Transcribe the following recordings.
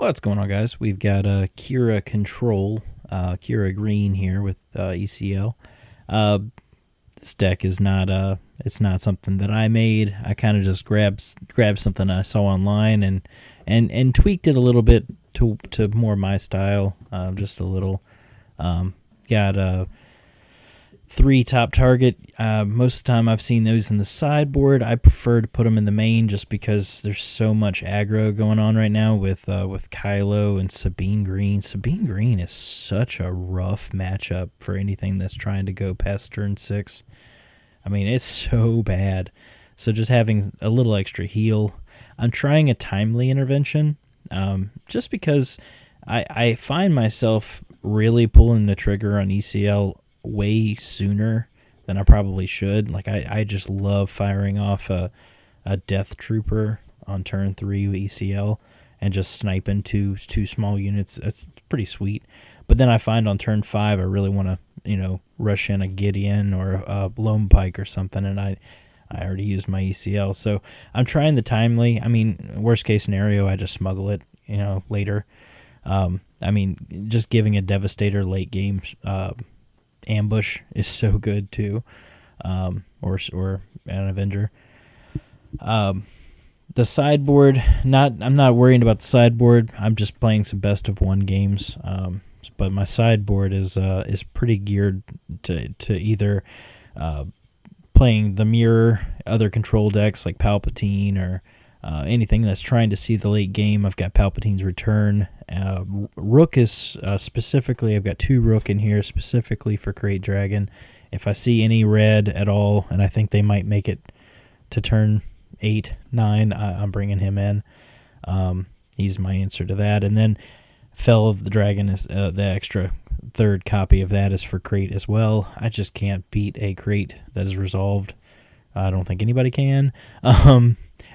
What's going on, guys? We've got Qi'ra Control, Qi'ra Green here with ECL. This deck is not it's not something that I made. I kind of just grabbed something I saw online and tweaked it a little bit to more my style, just a little. Got 3 top target. Most of the time I've seen those in the sideboard. I prefer to put them in the main just because there's so much aggro going on right now with Kylo and Sabine Green. Sabine Green is such a rough matchup for anything that's trying to go past turn 6. I mean, it's so bad. So just having a little extra heal. I'm trying a timely intervention just because I find myself really pulling the trigger on ECL way sooner than I probably should. Like I just love firing off a Death Trooper on turn 3 with ECL and just sniping two small units. That's pretty sweet. But then I find on turn 5 I really want to rush in a Gideon or a Lone Pike or something, and I already used my ECL. So I'm trying the timely. I mean, worst case scenario, I just smuggle it later. I mean, just giving a Devastator late game ambush is so good too, or an Avenger. The sideboard, I'm not worrying about the sideboard. I'm just playing some best of 1 games. But my sideboard is pretty geared to either playing the mirror, other control decks like Palpatine, or anything that's trying to see the late game. I've got Palpatine's Return. Rook is specifically, I've got 2 Rook in here specifically for Create Dragon. If I see any red at all, and I think they might make it to turn 8, 9, I'm bringing him in. He's my answer to that. And then Fell of the Dragon is the extra 3rd copy of that is for Crate as well. I just can't beat a Crate that is resolved. I don't think anybody can.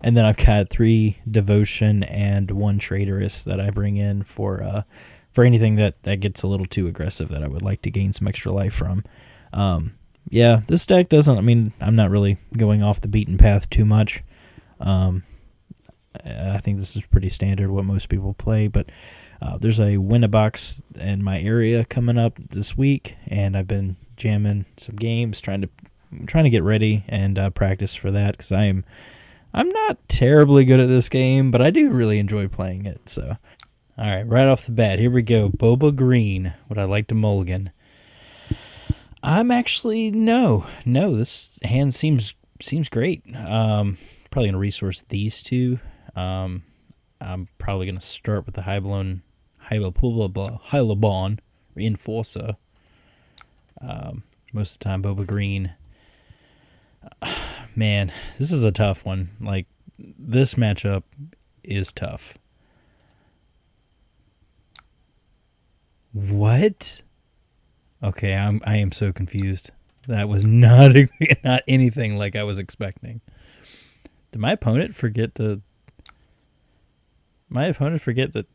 And then I've got 3 Devotion and 1 Traitorous that I bring in for anything that gets a little too aggressive that I would like to gain some extra life from. Yeah, this deck doesn't, I mean, I'm not really going off the beaten path too much. I think this is pretty standard what most people play, but there's a Win-A-Box in my area coming up this week, and I've been jamming some games, trying to get ready and practice for that, because I'm not terribly good at this game, but I do really enjoy playing it. So, all right off the bat, here we go. Boba Green. Would I like to mulligan? I'm actually no. This hand seems great. Probably gonna resource these 2. I'm probably gonna start with the Hylabon Reinforcer. Most of the time, Boba Green. Man, this is a tough one. Like, this matchup is tough. What? Okay, I am so confused. That was not anything like I was expecting. Did my opponent forget that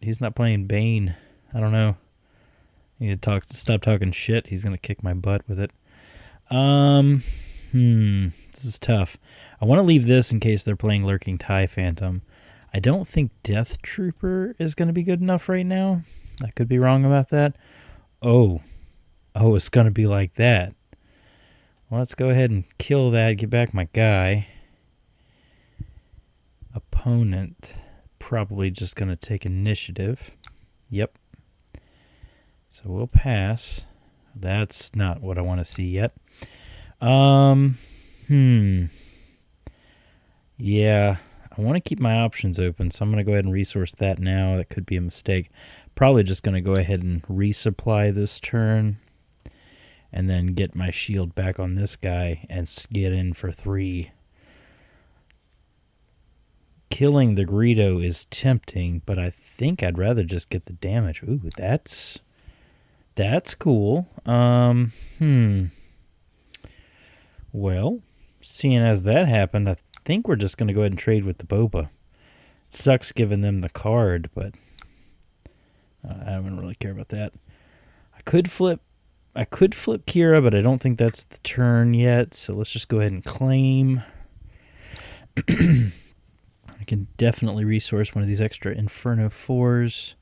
he's not playing Bane? I don't know. I need to stop talking shit. He's gonna kick my butt with it. This is tough. I want to leave this in case they're playing Lurking TIE Phantom. I don't think Death Trooper is going to be good enough right now. I could be wrong about that. Oh, it's going to be like that. Well, let's go ahead and kill that, get back my guy. Opponent, probably just going to take initiative. Yep. So we'll pass. That's not what I want to see yet. Yeah, I want to keep my options open, so I'm going to go ahead and resource that now. That could be a mistake. Probably just going to go ahead and resupply this turn and then get my shield back on this guy and get in for 3. Killing the Greedo is tempting, but I think I'd rather just get the damage. Ooh, that's cool. Well, seeing as that happened, I think we're just going to go ahead and trade with the Boba. It sucks giving them the card, but I don't really care about that. I could flip Qi'ra, but I don't think that's the turn yet, so let's just go ahead and claim. I can definitely resource one of these extra Inferno 4s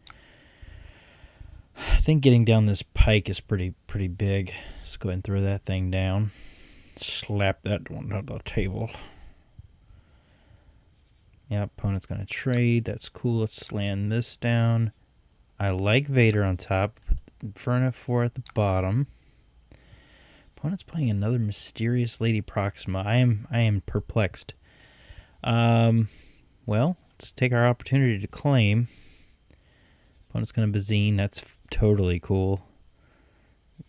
I think getting down this pike is pretty big. Let's go ahead and throw that thing down. Slap that one on the table. Yeah, opponent's going to trade. That's cool. Let's slam this down. I like Vader on top. Put Inferno 4 at the bottom. Opponent's playing another Mysterious Lady Proxima. I am perplexed. Well, let's take our opportunity to claim. Opponent's going to Bazine. That's totally cool.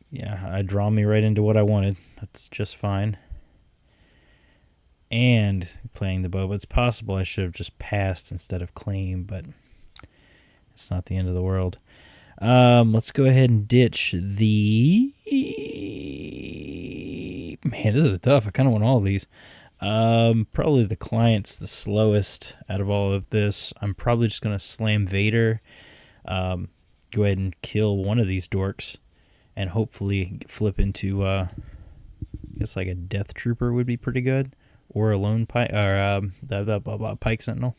Yeah, I draw me right into what I wanted. That's just fine. And playing the bow. It's possible I should have just passed instead of claim, but it's not the end of the world. Let's go ahead and ditch the... Man, this is tough. I kind of want all of these. Probably the client's the slowest out of all of this. I'm probably just going to slam Vader. Go ahead and kill one of these dorks. And hopefully flip into, I guess like a Death Trooper would be pretty good. Or a Lone Pike, or the Pike Sentinel.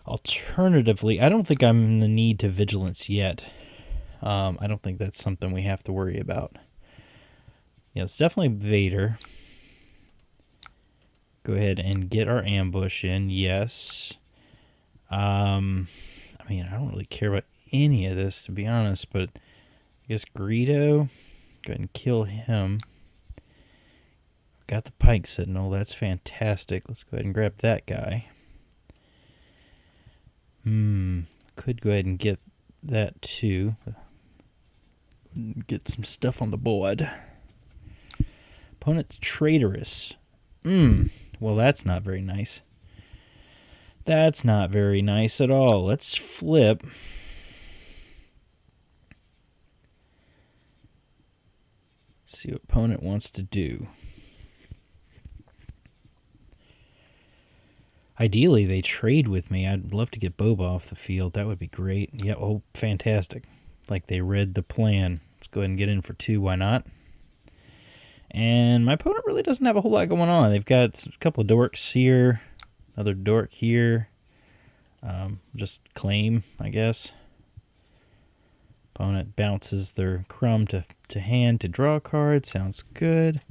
Alternatively, I don't think I'm in the need to Vigilance yet. I don't think that's something we have to worry about. Yeah, it's definitely Vader. Go ahead and get our ambush in. Yes. I mean, I don't really care about any of this, to be honest, but I guess Greedo, go ahead and kill him. Got the Pike Sentinel. That's fantastic. Let's go ahead and grab that guy. Could go ahead and get that too. Get some stuff on the board. Opponent's traitorous. Well, that's not very nice. That's not very nice at all. Let's flip. See what opponent wants to do. Ideally, they trade with me. I'd love to get Boba off the field. That would be great. Yeah, oh, fantastic. Like they read the plan. Let's go ahead and get in for 2. Why not? And my opponent really doesn't have a whole lot going on. They've got a couple of dorks here. Another dork here. Just claim, I guess. Opponent bounces their crumb to hand to draw a card. Sounds good.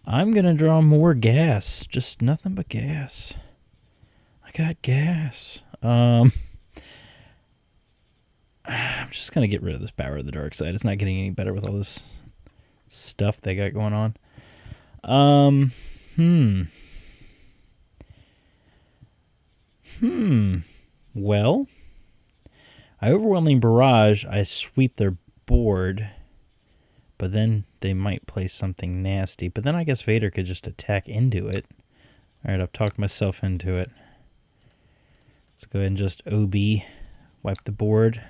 I'm going to draw more gas. Just nothing but gas. I got gas. I'm just going to get rid of this Power of the Dark Side. It's not getting any better with all this stuff they got going on. Well, I Overwhelming Barrage. I sweep their board, but then they might play something nasty. But then I guess Vader could just attack into it. All right, I've talked myself into it. Let's go ahead and just OB, wipe the board.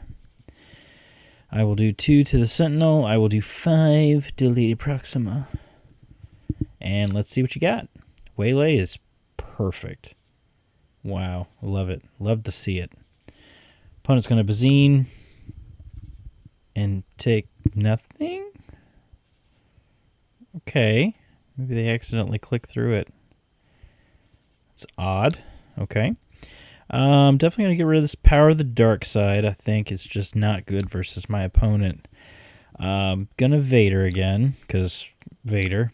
I will do 2 to the Sentinel. I will do 5 to Lady Proxima. And let's see what you got. Waylay is perfect. Wow, love it. Love to see it. Opponent's going to Bazine and take nothing? Okay. Maybe they accidentally clicked through it. It's odd. Okay. Definitely going to get rid of this Power of the Dark Side. I think it's just not good versus my opponent. Gonna Vader again, because Vader.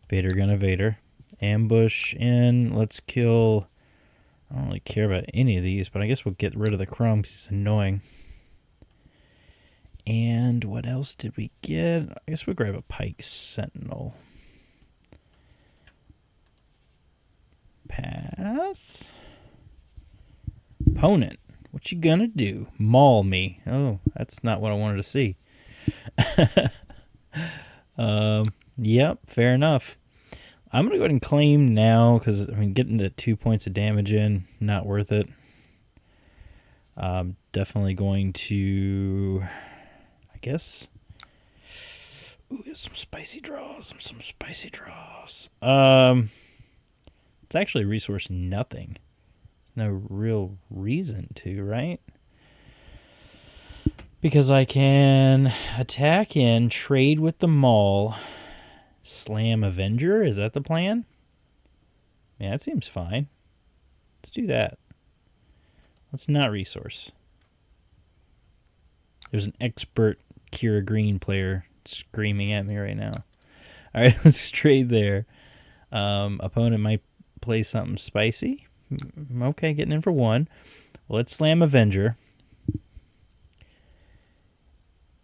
Vader gonna Vader. Ambush in. Let's kill... I don't really care about any of these, but I guess we'll get rid of the Chrome because he's annoying. And what else did we get? I guess we'll grab a Pike Sentinel. Pass. Opponent, what you gonna do? Maul me. Oh, that's not what I wanted to see. Yep, fair enough. I'm going to go ahead and claim now because, I mean, getting the 2 points of damage in, not worth it. Definitely going to, I guess. Ooh, some spicy draws. Some spicy draws. It's actually resource nothing. There's no real reason to, right? Because I can attack in, trade with the Maul, slam Avenger. Is that the plan? Yeah, that seems fine. Let's do that. Let's not resource. There's an expert Qi'ra Green player screaming at me right now. All right, let's trade there. Opponent might play something spicy. Okay, getting in for 1. Let's slam Avenger.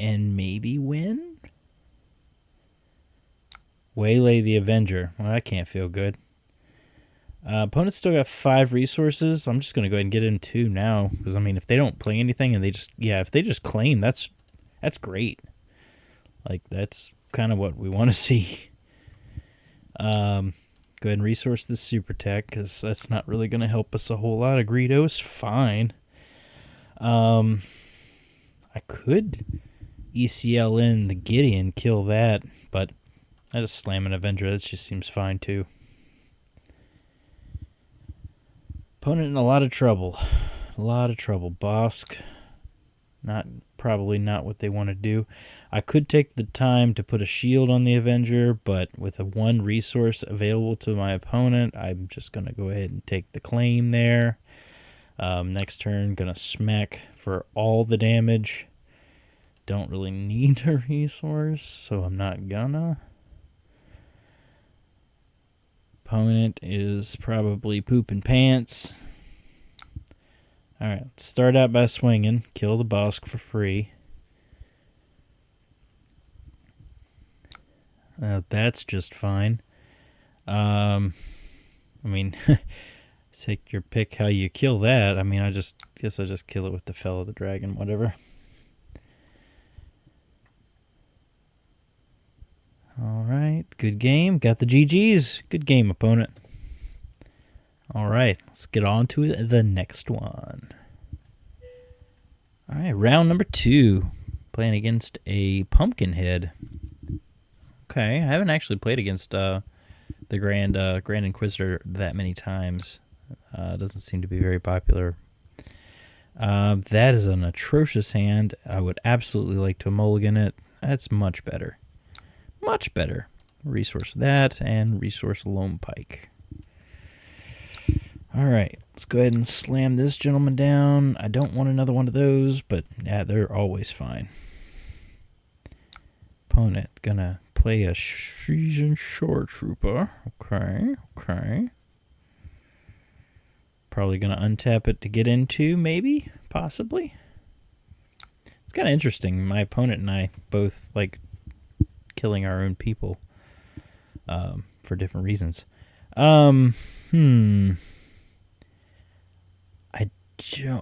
And maybe win? Waylay the Avenger. Well, that can't feel good. Opponent's still got 5 resources. I'm just going to go ahead and get in 2 now. Because, I mean, if they don't play anything and they just... Yeah, if they just claim, that's great. Like, that's kind of what we want to see. Go ahead and resource this super tech, because that's not really going to help us a whole lot. A Greedo's fine. I could ECL in the Gideon, kill that, but I just slam an Avenger. That just seems fine, too. Opponent in a lot of trouble. A lot of trouble. Bosk, probably not what they want to do. I could take the time to put a shield on the Avenger, but with a 1 resource available to my opponent, I'm just going to go ahead and take the claim there. Next turn, going to smack for all the damage. Don't really need a resource, so I'm not gonna. Opponent is probably pooping pants. Alright, start out by swinging. Kill the Bosk for free. That's just fine. I mean, take your pick how you kill that. I mean, I guess I just kill it with the Fell of the Dragon, whatever. Alright, good game. Got the GGs. Good game, opponent. Alright, let's get on to the next one. Alright, round number 2. Playing against a Pumpkinhead. Okay, I haven't actually played against the Grand Inquisitor that many times. Doesn't seem to be very popular. That is an atrocious hand. I would absolutely like to mulligan it. That's much better. Much better. Resource that and resource Lone Pike. Alright, let's go ahead and slam this gentleman down. I don't want another one of those, but yeah, they're always fine. Opponent gonna play a Seasoned Shore Trooper. Okay. Probably gonna untap it to get into, maybe? Possibly? It's kind of interesting. My opponent and I both like killing our own people for different reasons.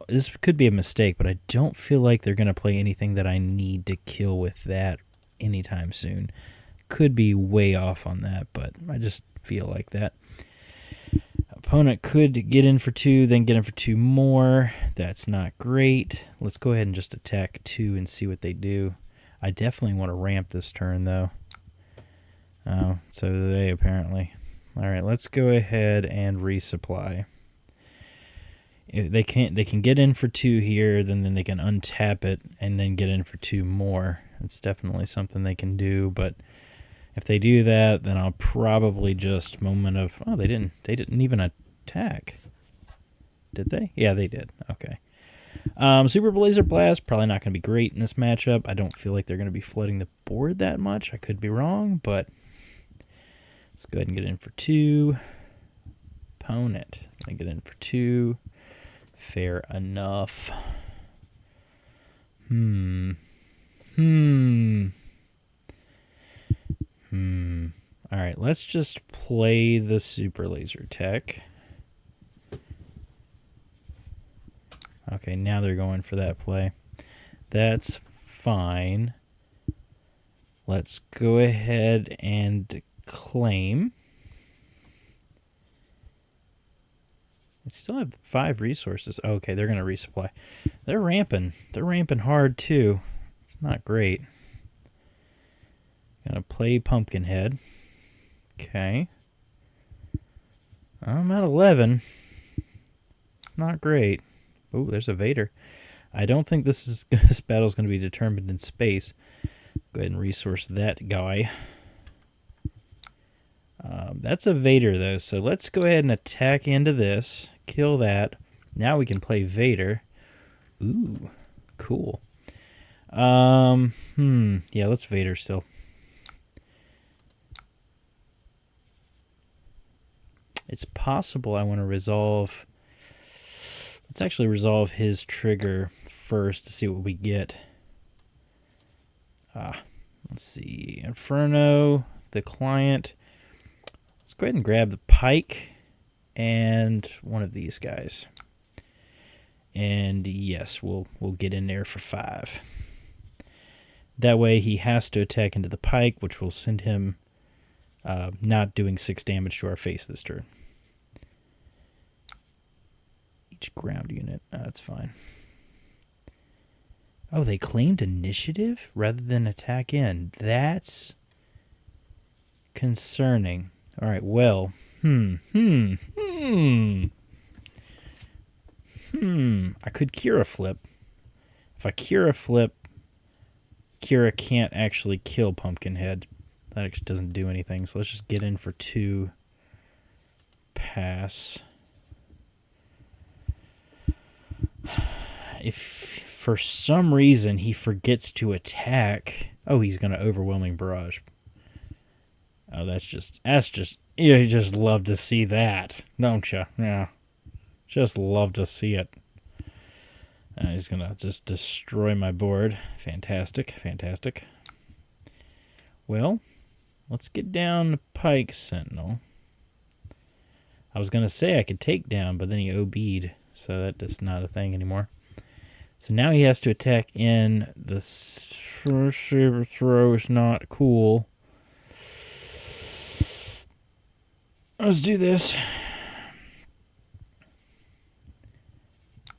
This could be a mistake, but I don't feel like they're going to play anything that I need to kill with that anytime soon. Could be way off on that, but I just feel like that. Opponent could get in for 2, then get in for 2 more. That's not great. Let's go ahead and just attack 2 and see what they do. I definitely want to ramp this turn, though. Oh, so do they, apparently. Alright, let's go ahead and resupply. If they can get in for 2 here, then they can untap it and then get in for 2 more. It's definitely something they can do, but if they do that, then I'll probably just moment of... Oh, they didn't even attack. Did they? Yeah, they did. Okay. Super Blazer Blast, probably not going to be great in this matchup. I don't feel like they're going to be flooding the board that much. I could be wrong, but let's go ahead and get in for 2. Opponent, going to get in for 2. Fair enough. Alright, let's just play the Super Laser Tech. Okay, now they're going for that play. That's fine. Let's go ahead and claim. I still have 5 resources. Okay, they're going to resupply. They're ramping. They're ramping hard, too. It's not great. Going to play Pumpkinhead. Okay. I'm at 11. It's not great. Oh, there's a Vader. I don't think this battle's going to be determined in space. Go ahead and resource that guy. That's a Vader, though, so let's go ahead and attack into this. Kill that. Now we can play Vader. Ooh, cool. Yeah, let's Vader still. It's possible I want to resolve. Let's actually resolve his trigger first to see what we get. Let's see. Inferno, the client. Let's go ahead and grab the Pike and one of these guys. And yes, we'll get in there for 5. That way he has to attack into the Pike, which will send him not doing 6 damage to our face this turn. Each ground unit. That's fine. Oh, they claimed initiative rather than attack in. That's concerning. All right, well. I could Qi'ra flip. If I Qi'ra flip, Qi'ra can't actually kill Pumpkinhead. That actually doesn't do anything. So let's just get in for 2. Pass. If for some reason he forgets to attack, oh, he's going to Overwhelming Barrage. Oh, that's just you just love to see that, don't you? Yeah, just love to see it. He's going to just destroy my board. Fantastic. Well, let's get down to Pike Sentinel. I was going to say I could take down, but then he OB'd, so that's not a thing anymore. So now he has to attack in. The saber throw is not cool. Let's do this.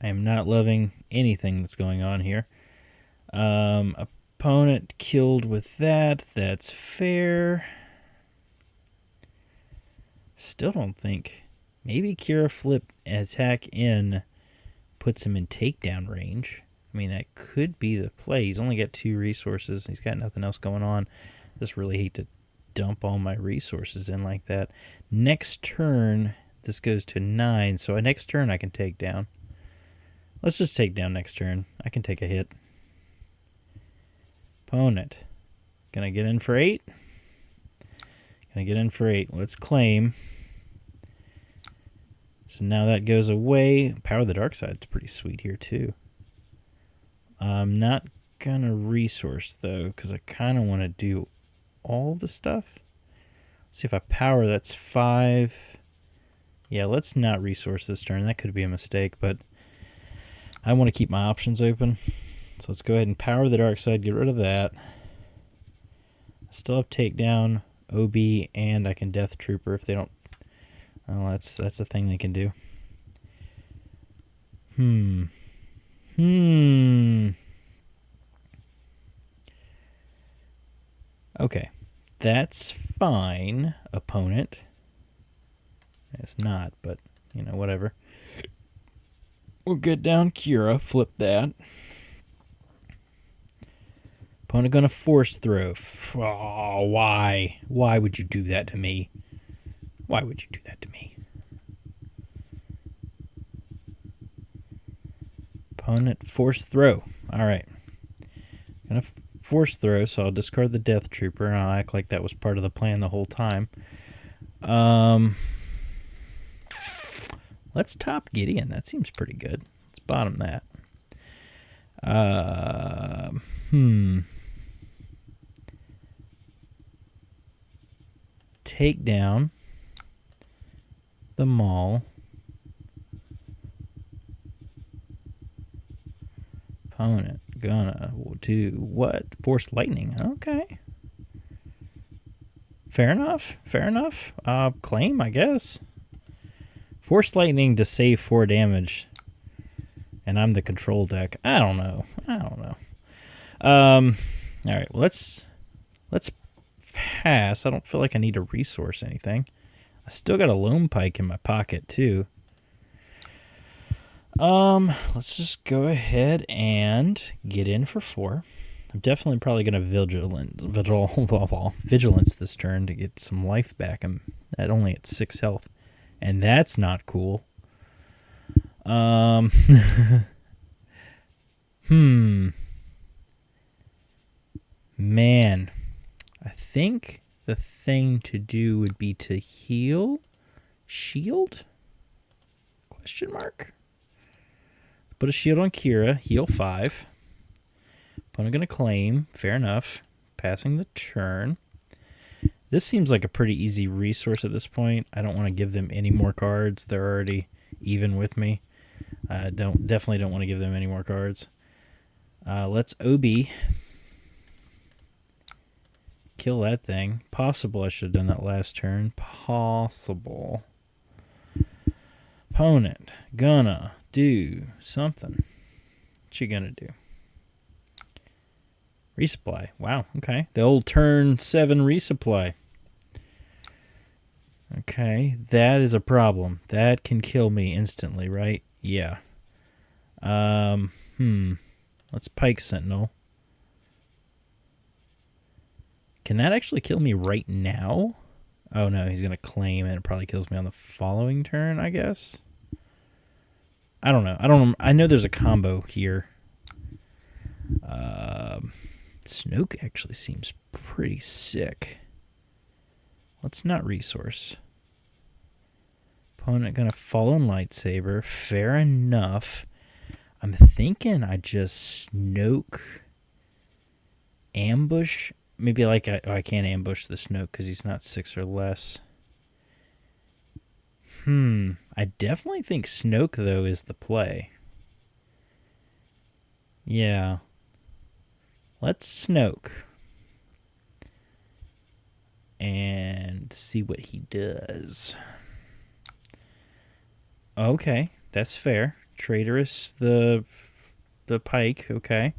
I am not loving anything that's going on here. Opponent killed with that. That's fair. Still don't think. Maybe Qi'ra flip and attack in puts him in takedown range. I mean, that could be the play. He's only got 2 resources. He's got nothing else going on. I just really hate to dump all my resources in like that. Next turn, this goes to 9. So next turn I can take down. Let's just take down next turn. I can take a hit. Opponent. Gonna get in for 8. Gonna get in for 8. Let's claim. So now that goes away. Power of the Dark Side's pretty sweet here too. I'm not gonna resource though, because I kind of want to do all the stuff. Let's see if I power, that's 5. Yeah, let's not resource this turn. That could be a mistake, but I want to keep my options open. So let's go ahead and power the Dark Side, get rid of that. I still have takedown, OB, and I can Death Trooper if they don't. Oh, that's a thing they can do. Okay, that's fine, opponent. It's not, but, you know, whatever. We'll get down Qi'ra, flip that. Opponent gonna force throw. Oh, why? Why would you do that to me? Why would you do that to me? Opponent force throw. All right. Gonna force throw, so I'll discard the Death Trooper, and I'll act like that was part of the plan the whole time. Let's top Gideon. That seems pretty good. Let's bottom that. Take down the Maul. Opponent gonna do what? Force Lightning. Okay. Fair enough. Claim, I guess. Force Lightning to save 4 damage. And I'm the control deck. I don't know. Alright, well, let's pass. I don't feel like I need to resource anything. I still got a Lone Pike in my pocket, too. Let's just go ahead and get in for 4. I'm definitely probably going to vigilance this turn to get some life back. I'm only at 6 health. And that's not cool. think the thing to do would be to heal. Shield? Question mark? Put a shield on Qi'ra. Heal 5. Opponent going to claim. Fair enough. Passing the turn. This seems like a pretty easy resource at this point. I don't want to give them any more cards. They're already even with me. I definitely don't want to give them any more cards. Let's OB. Kill that thing. Possible I should have done that last turn. Possible. Opponent gonna do something. What you gonna do? Resupply. Wow, okay. The old turn 7 resupply. Okay, that is a problem. That can kill me instantly, right? Yeah. Let's Pike Sentinel. Can that actually kill me right now? Oh no, he's gonna claim and it probably kills me on the following turn, I guess. I don't know. I know there's a combo here. Snoke actually seems pretty sick. Let's not resource. Opponent gonna fall in lightsaber. Fair enough. I'm thinking I just Snoke ambush. Maybe like I can't ambush the Snoke because he's not 6 or less. I definitely think Snoke though is the play. Yeah. Let's Snoke. And see what he does. Okay, that's fair. Traitorous the Pike, okay.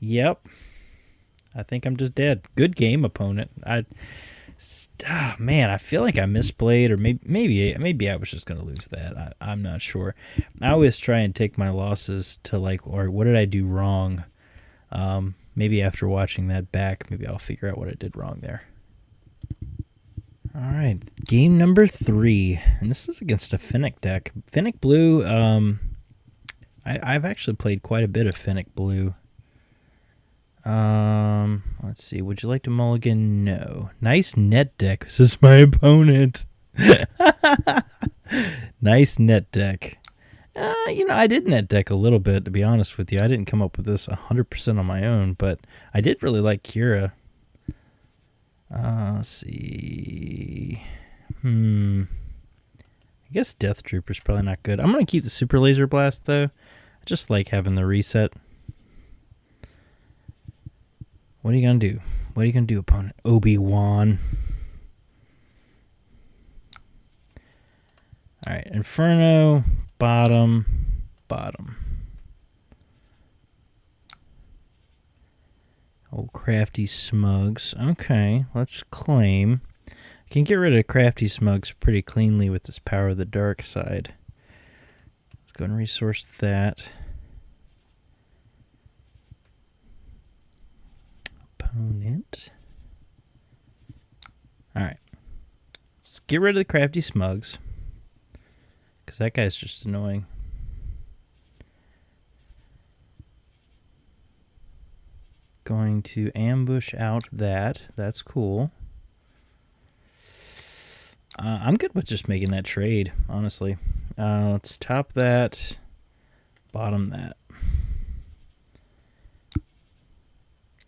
Yep. I think I'm just dead. Good game, opponent. Man, I feel like I misplayed, or maybe I was just gonna lose that. I'm not sure. I always try and take my losses to like, or what did I do wrong? Maybe after watching that back, maybe I'll figure out what I did wrong there. All right, game number 3, and this is against a Fennec deck. Fennec Blue. I've actually played quite a bit of Fennec Blue. Let's see. Would you like to mulligan? No. Nice net deck. This is my opponent. Nice net deck. I did net deck a little bit, to be honest with you. I didn't come up with this 100% on my own, but I did really like Qi'ra. Let's see. I guess Death Trooper's probably not good. I'm going to keep the Super Laser Blast, though. I just like having the reset. What are you going to do? What are you going to do, opponent? Obi-Wan. All right, Inferno, bottom. Old Crafty Smugs. Okay, let's claim. I can get rid of Crafty Smugs pretty cleanly with this Power of the Dark Side. Let's go and resource that. Opponent. Alright. Let's get rid of the Crafty Smugs, because that guy's just annoying. Going to ambush out that. That's cool. I'm good with just making that trade, honestly. Let's top that, bottom that.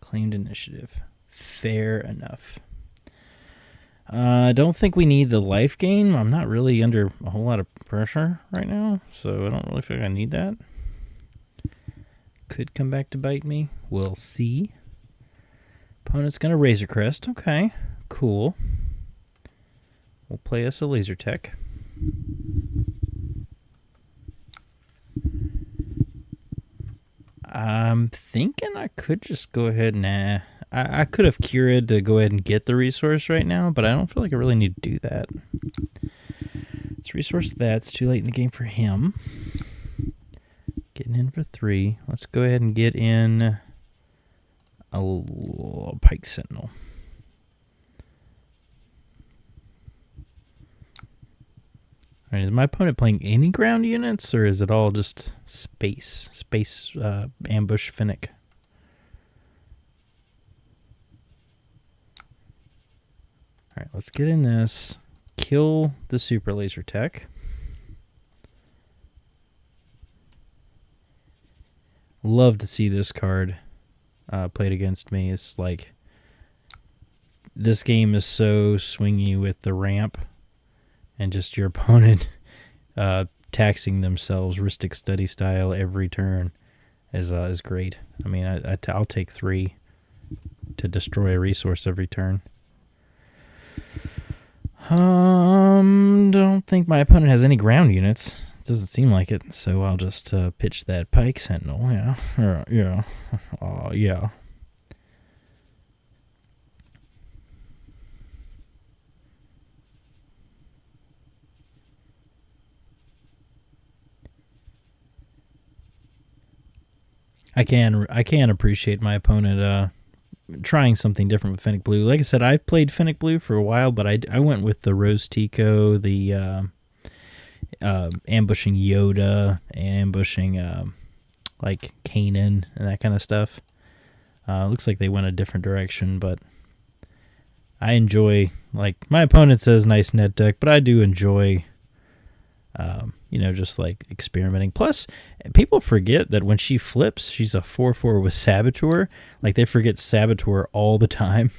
Claimed initiative. Fair enough. I don't think we need the life gain. I'm not really under a whole lot of pressure right now, so I don't really feel like I need that. Could come back to bite me. We'll see. Opponent's going to Razor Crest. Okay, cool. We'll play us a Laser Tech. I'm thinking I could just go ahead and... I could have Qi'ra to go ahead and get the resource right now, but I don't feel like I really need to do that. Let's resource that. It's too late in the game for him. Getting in for 3. Let's go ahead and get in a Pike Sentinel. All right, is my opponent playing any ground units, or is it all just space ambush Fennec? Alright, let's get in this. Kill the super laser tech. Love to see this card played against me. It's like, this game is so swingy with the ramp and just your opponent taxing themselves Ristic Study style every turn is great. I mean, I'll take 3 to destroy a resource every turn. Don't think my opponent has any ground units. Doesn't seem like it, so I'll just pitch that Pike Sentinel. Yeah. Yeah. I can appreciate my opponent trying something different with Fennec Blue. Like I said, I've played Fennec Blue for a while, but I went with the Rose Tico, the ambushing Yoda, ambushing like Kanan and that kind of stuff. Looks like they went a different direction, but I enjoy, like, my opponent says nice net deck, but I do enjoy just like experimenting. Plus, people forget that when she flips, she's a 4/4 with Saboteur. Like, they forget Saboteur all the time,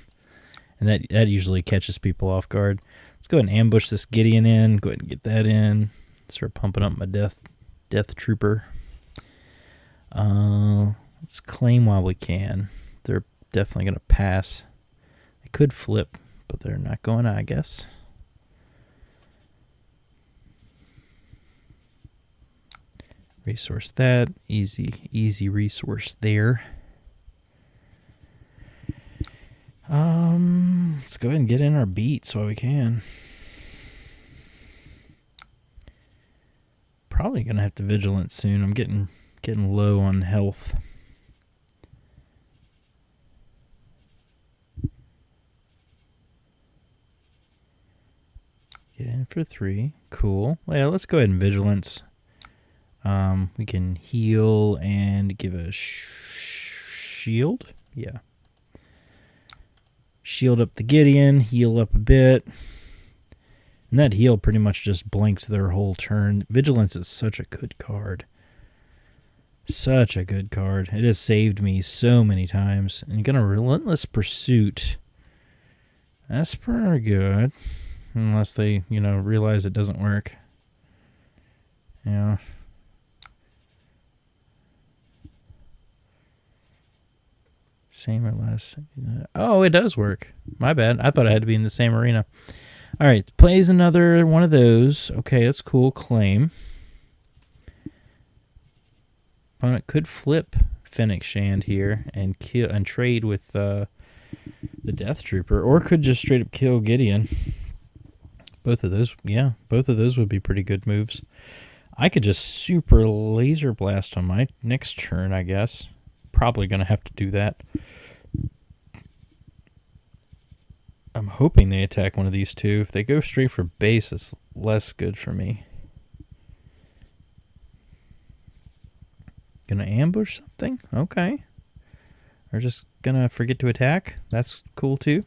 and that usually catches people off guard. Let's go ahead and ambush this Gideon in. Go ahead and get that in. Start pumping up my Death Trooper. Let's claim while we can. They're definitely going to pass. They could flip, but they're not going to, I guess. Resource that. Easy resource there. Let's go ahead and get in our beats while we can. Probably gonna have to vigilance soon. I'm getting low on health. Get in for 3. Cool. Well, let's go ahead and vigilance. We can heal and give a shield. Yeah. Shield up the Gideon, heal up a bit. And that heal pretty much just blanked their whole turn. Vigilance is such a good card. Such a good card. It has saved me so many times. And you're going to Relentless Pursuit. That's pretty good. Unless they, realize it doesn't work. Yeah. Same or less. Oh, it does work. My bad. I thought I had to be in the same arena. All right, plays another one of those. Okay, that's cool. Claim. Opponent could flip Fennec Shand here and kill and trade with the Death Trooper, or could just straight up kill Gideon. Both of those, yeah, both of those would be pretty good moves. I could just super laser blast on my next turn, I guess. Probably gonna have to do that. I'm hoping they attack one of these two. If they go straight for base, it's less good for me. Gonna ambush something? Okay. Or just gonna forget to attack? That's cool too.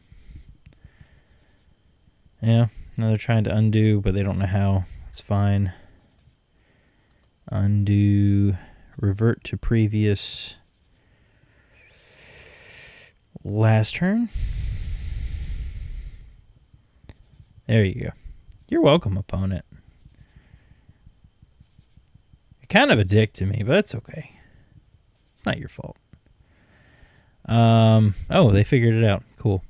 Yeah, now they're trying to undo, but they don't know how. It's fine. Undo, revert to previous last turn. There you go. You're welcome, opponent. You're kind of a dick to me, but that's okay. It's not your fault. Oh, they figured it out. Cool.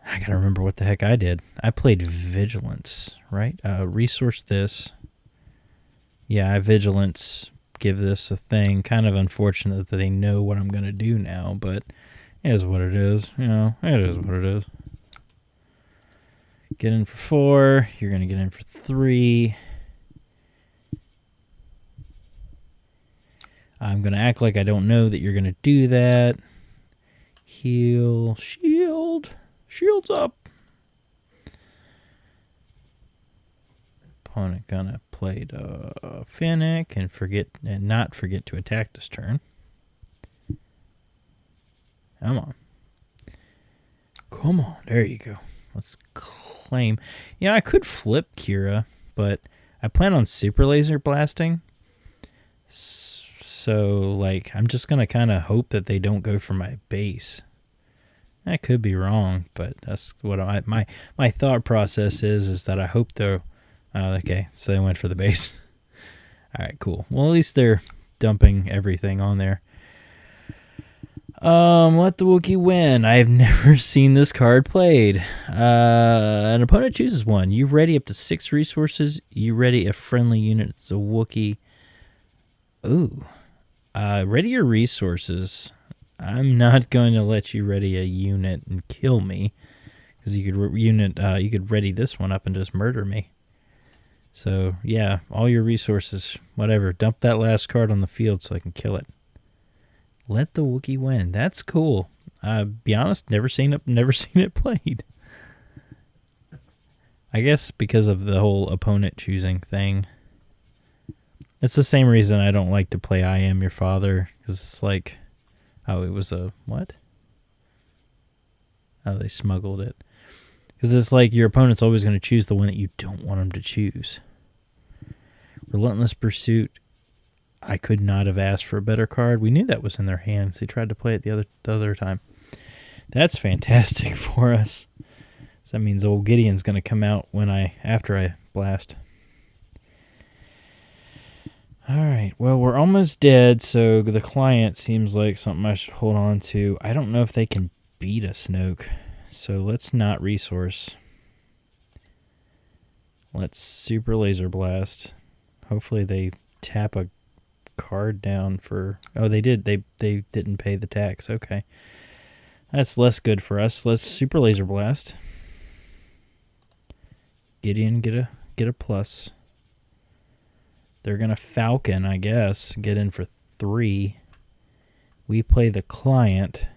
I gotta remember what the heck I did. I played Vigilance, right? Resource this. Yeah, I Vigilance. Give this a thing. Kind of unfortunate that they know what I'm gonna do now, but it is what it is. It is what it is. Get in for 4. You're going to get in for 3. I'm going to act like I don't know that you're going to do that. Heal. Shield. Shield's up. Opponent going to play the Fennec and not forget to attack this turn. Come on. Come on. There you go. Let's claim. Yeah, I could flip Qi'ra, but I plan on super laser blasting. So, like, I'm just going to kind of hope that they don't go for my base. I could be wrong, but that's what my thought process is that I hope they're... okay, so they went for the base. All right, cool. Well, at least they're dumping everything on there. Let the Wookiee win. I have never seen this card played. An opponent chooses one. You ready up to 6 resources. You ready a friendly unit. It's a Wookiee. Ooh. Ready your resources. I'm not going to let you ready a unit and kill me, because you could ready this one up and just murder me. So yeah, all your resources, whatever. Dump that last card on the field so I can kill it. Let the Wookiee win. That's cool. Be honest, never seen it played. I guess because of the whole opponent choosing thing. It's the same reason I don't like to play I Am Your Father, because it's like, oh, it was a what? Oh, they smuggled it. Because it's like your opponent's always going to choose the one that you don't want them to choose. Relentless Pursuit. I could not have asked for a better card. We knew that was in their hands. They tried to play it the other time. That's fantastic for us. So that means old Gideon's going to come out after I blast. All right. Well, we're almost dead, so the client seems like something I should hold on to. I don't know if they can beat a Snoke, so let's not resource. Let's super laser blast. Hopefully they tap a card down for... Oh, they did. They didn't pay the tax. Okay. That's less good for us. Let's super laser blast. Gideon get a plus. They're going to Falcon, I guess. Get in for 3. We play the client.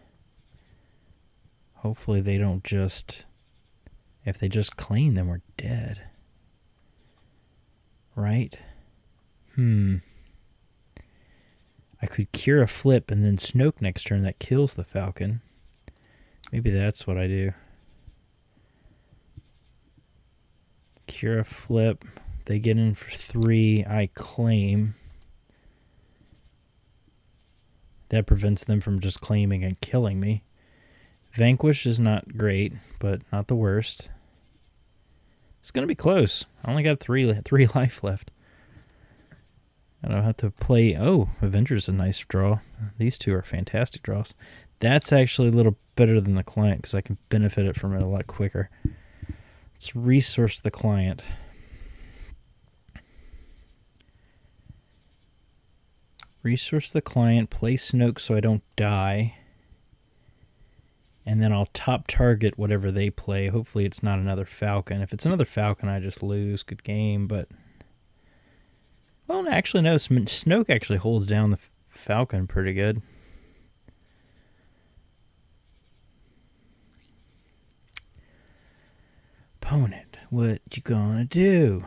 Hopefully they don't just... If they just claim, then we're dead. Right? I could Qi'ra flip and then Snoke next turn. That kills the Falcon. Maybe that's what I do. Qi'ra flip. They get in for 3. I claim. That prevents them from just claiming and killing me. Vanquish is not great, but not the worst. It's going to be close. I only got 3 life left. I don't have to play... Oh, Avengers is a nice draw. These two are fantastic draws. That's actually a little better than the client because I can benefit from it a lot quicker. Let's resource the client. Resource the client, play Snoke so I don't die. And then I'll top target whatever they play. Hopefully it's not another Falcon. If it's another Falcon, I just lose. Good game, but... Well, actually, no. Snoke actually holds down the Falcon pretty good. Opponent, what you gonna do?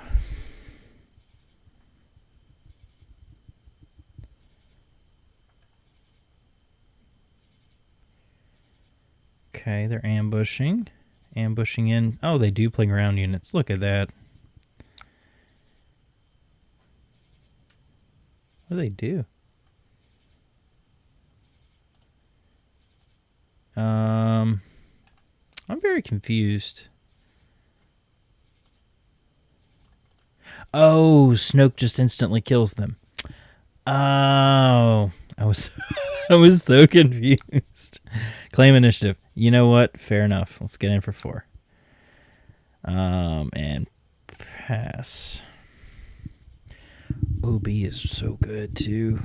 Okay, they're ambushing. Ambushing in. Oh, they do play ground units. Look at that. What do they do? I'm very confused. Oh, Snoke just instantly kills them. Oh, I was I was so confused. Claim initiative. You know what? Fair enough. Let's get in for 4. And pass. OB is so good too.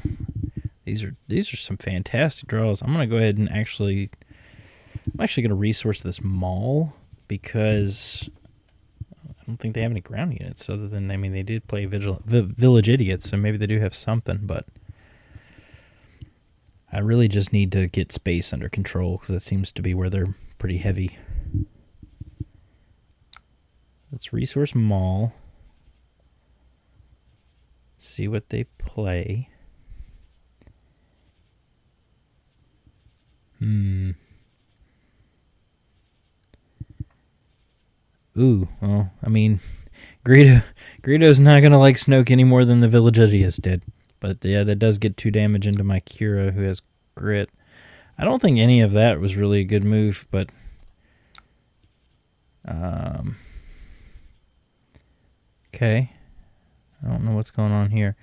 These are some fantastic draws. I'm gonna go ahead and I'm actually gonna resource this mall because I don't think they have any ground units other than, I mean, they did play Village Idiots, so maybe they do have something, but I really just need to get space under control because that seems to be where they're pretty heavy. Let's resource mall. See what they play. Ooh, well, I mean, Greedo's not gonna like Snoke any more than the Village Idiots did. But yeah, that does get 2 damage into my Qi'ra, who has grit. I don't think any of that was really a good move, but okay. I don't know what's going on here.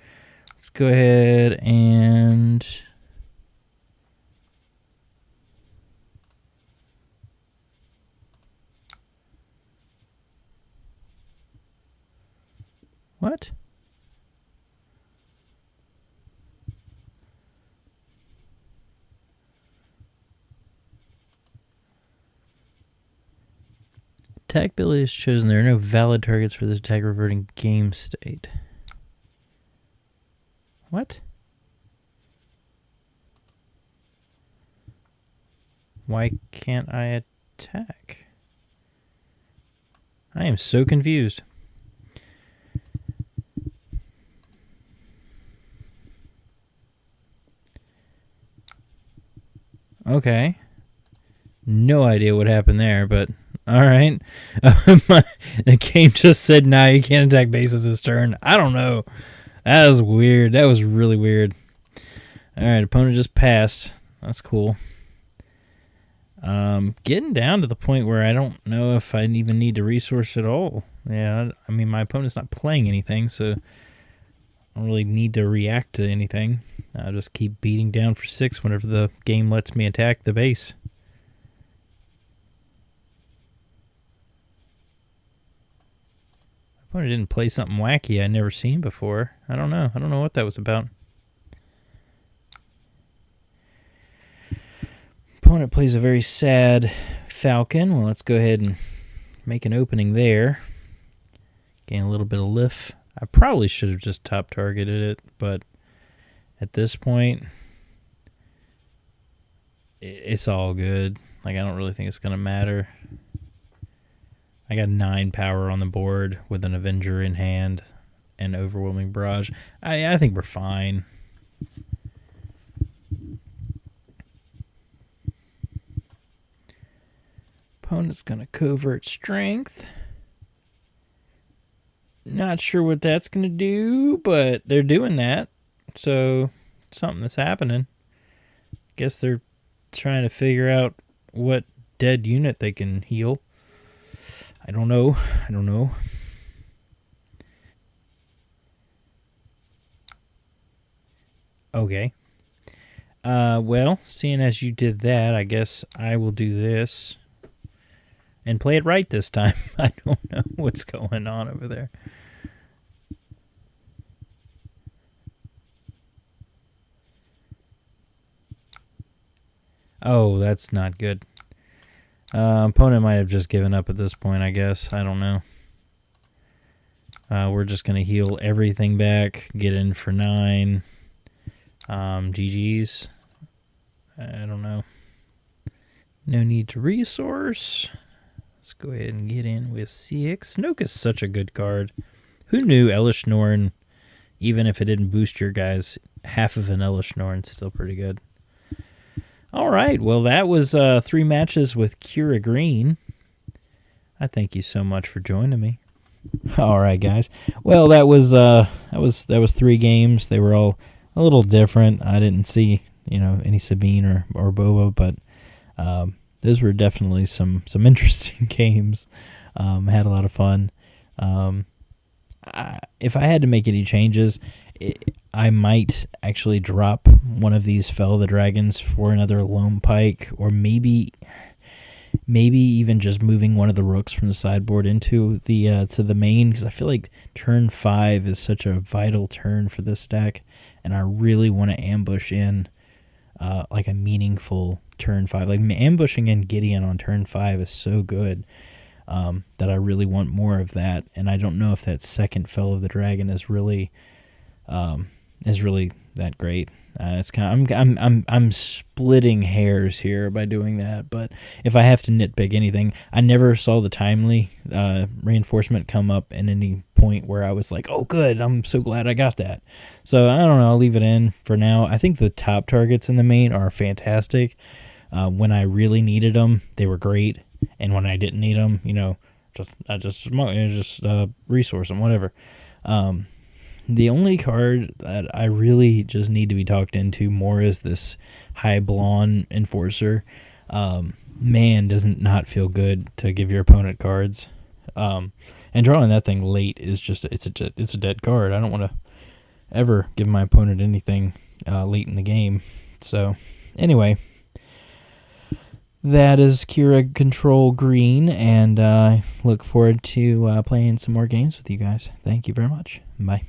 Let's go ahead and what? Attack ability is chosen. There are no valid targets for this attack reverting game state. What? Why can't I attack? I am so confused. Okay. No idea what happened there, but alright. The game just said, nah, you can't attack bases this turn. I don't know. That was weird. That was really weird. Alright, opponent just passed. That's cool. Getting down to the point where I don't know if I even need to resource at all. Yeah, I mean, my opponent's not playing anything, so I don't really need to react to anything. I'll just keep beating down for 6 whenever the game lets me attack the base. My opponent didn't play something wacky I'd never seen before. I don't know. I don't know what that was about. Opponent plays a very sad Falcon. Well, let's go ahead and make an opening there. Gain a little bit of lift. I probably should have just top targeted it, but at this point, it's all good. Like, I don't really think it's going to matter. I got 9 power on the board with an Avenger in hand and Overwhelming Barrage. I think we're fine. Opponent's going to Covert Strength. Not sure what that's going to do, but they're doing that. So, something that's happening. Guess they're trying to figure out what dead unit they can heal. I don't know. Okay. Well, seeing as you did that, I guess I will do this. And play it right this time. I don't know what's going on over there. Oh, that's not good. Opponent might have just given up at this point, I guess. I don't know. We're just going to heal everything back. Get in for 9. GG's. I don't know. No need to resource. Let's go ahead and get in with CX. Snoke is such a good card. Who knew Elish Norn, even if it didn't boost your guys, half of an Elish Norn's still pretty good. All right, well, that was 3 matches with Qi'ra Green. I thank you so much for joining me. All right, guys. Well, that was 3 games. They were all a little different. I didn't see any Sabine or Boba, but those were definitely some interesting games. Had a lot of fun. If I had to make any changes, I might actually drop one of these Fell of the Dragons for another Lone Pike, or maybe even just moving one of the rooks from the sideboard into the to the main, because I feel like turn 5 is such a vital turn for this stack, and I really want to ambush in like a meaningful turn 5. Like, ambushing in Gideon on turn 5 is so good that I really want more of that, and I don't know if that second Fell of the Dragon is really that great. It's kind of I'm splitting hairs here by doing that, but if I have to nitpick anything, I never saw the timely reinforcement come up at any point where I was like, oh good, I'm so glad I got that. So I don't know, I'll leave it in for now. I think the top targets in the main are fantastic. When I really needed them, they were great, and when I didn't need them, just resource them, whatever. The only card that I really just need to be talked into more is this High Blonde Enforcer. Man, doesn't not feel good to give your opponent cards. And drawing that thing late is just it's a dead card. I don't want to ever give my opponent anything late in the game. So anyway, that is Qi'ra Control Green, and I look forward to playing some more games with you guys. Thank you very much. Bye.